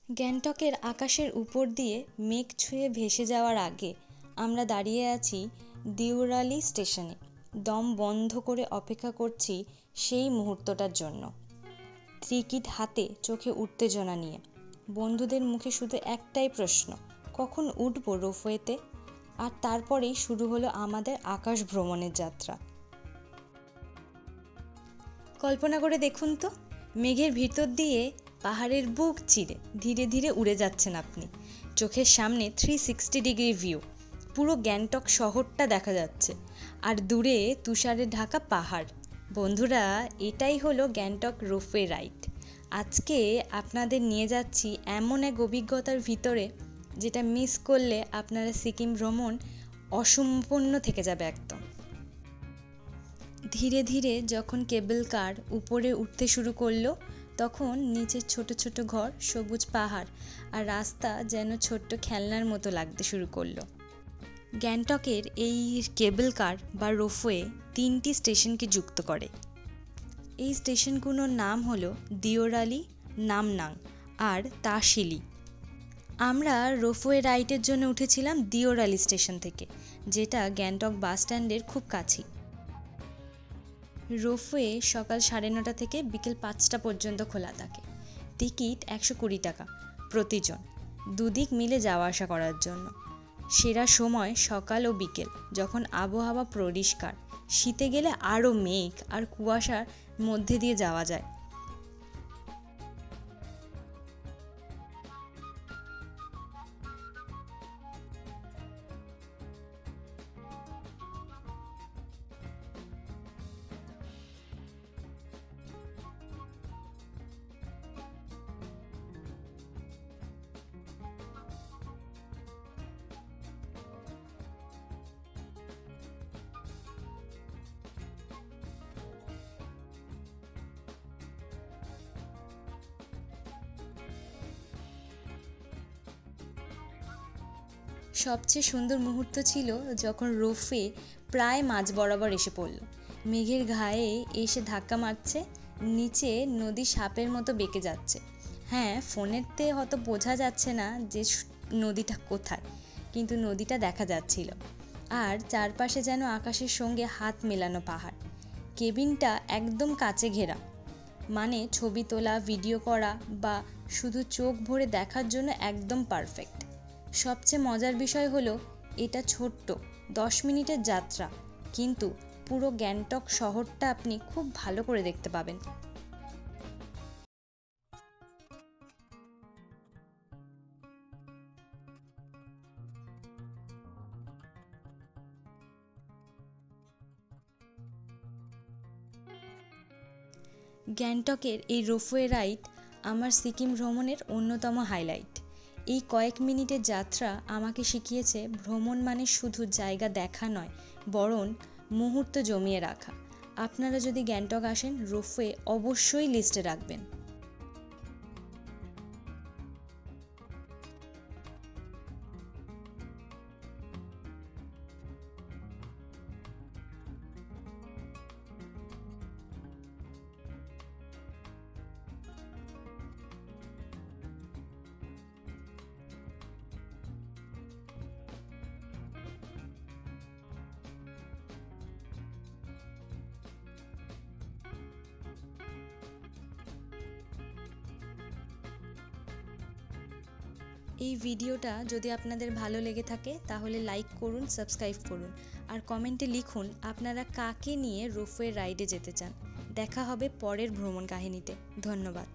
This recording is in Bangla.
গ্যাংটকের আকাশের উপর দিয়ে মেঘ ছুঁয়ে ভেসে যাওয়ার আগে আমরা দাঁড়িয়ে আছি দিওরালি স্টেশনে। দম বন্ধ করে অপেক্ষা করছি সেই মুহূর্তটার জন্য। টিকিট হাতে, চোখে উত্তেজনা নিয়ে। বন্ধুদের মুখে শুধু একটাই প্রশ্ন, কখন উঠবো রোপওয়েতে? আর তারপরেই শুরু হলো আমাদের আকাশ ভ্রমণের যাত্রা। কল্পনা করে দেখুন তো, মেঘের ভিতর দিয়ে পাহাড়ের বুক চিরে ধীরে ধীরে উড়ে যাচ্ছেন আপনি। চোখের সামনে 360 ডিগ্রি ভিউ, পুরো গ্যাংটক শহরটা দেখা যাচ্ছে, আর দূরে তুষারে ঢাকা পাহাড়। বন্ধুরা, এটাই হলো গ্যাংটক রোপওয়ে রাইড। আজকে আপনাদের নিয়ে যাচ্ছি এমন এক অভিজ্ঞতার ভিতরে যেটা মিস করলে আপনারা সিকিম ভ্রমণ অসম্পূর্ণ থেকে যাবে একদম। ধীরে ধীরে যখন কেবল কার উপরে উঠতে শুরু করলো, তখন নিচের ছোট ছোট ঘর, সবুজ পাহাড় আর রাস্তা যেন ছোট্ট খেলনার মতো লাগতে শুরু করলো। গ্যাংটকের এই কেবল কার বা রোপওয়ে 3টি স্টেশনকে যুক্ত করে। এই স্টেশনগুলোর নাম হলো দিওরালি, নামনাং আর তাশিলি। আমরা রোপওয়ে রাইডের জন্য উঠেছিলাম দিওরালি স্টেশন থেকে, যেটা গ্যাংটক বাস স্ট্যান্ডের খুব কাছেই। রোপওয়ে সকাল 9:30 থেকে বিকেল 5টা পর্যন্ত খোলা থাকে। টিকিট 120 টাকা প্রতিজন, দুদিক মিলে যাওয়া আসা করার জন্য। সেরা সময় সকাল ও বিকেল, যখন আবহাওয়া পরিষ্কার। শীতে গেলে আরও মেঘ আর কুয়াশার মধ্যে দিয়ে যাওয়া যায়। সবচেয়ে সুন্দর মুহূর্ত ছিল যখন রোপওয়ে প্রায় মাঝ বরাবর এসে পড়ল। মেঘের গায়ে এসে ধাক্কা মারছে, নিচে নদী সাপের মতো বেঁকে যাচ্ছে। হ্যাঁ, ফোনেতে হয়তো বোঝা যাচ্ছে না যে নদীটা কোথায়, কিন্তু নদীটা দেখা যাচ্ছিল। আর চারপাশে যেন আকাশের সঙ্গে হাত মেলানো পাহাড়। কেবিনটা একদম কাছে ঘেরা, মানে ছবি তোলা, ভিডিও করা বা শুধু চোখ ভরে দেখার জন্য একদম পারফেক্ট। সবচেয়ে মজার বিষয় হলো, এটা ছোট্ট 10 মিনিটের যাত্রা, কিন্তু পুরো গ্যাংটক শহরটা আপনি খুব ভালো করে দেখতে পাবেন। গ্যাংটকের এই রোপওয়ে রাইড আমার সিকিম ভ্রমণের অন্যতম হাইলাইট। এই কয়েক মিনিটের যাত্রা আমাকে শিখিয়েছে ভ্রমণ মানে শুধু জায়গা দেখা নয়, বরং মুহূর্ত জমিয়ে রাখা। আপনারা যদি গ্যাংটক আসেন, রোপওয়ে অবশ্যই লিস্টে রাখবেন। এই ভিডিওটা যদি আপনাদের ভালো লেগে থাকে তাহলে লাইক করুন, সাবস্ক্রাইব করুন, আর কমেন্টে লিখুন আপনারা কাকে নিয়ে রোপওয়ে রাইডে যেতে চান। দেখা হবে পরের ভ্রমণ কাহিনীতে। ধন্যবাদ।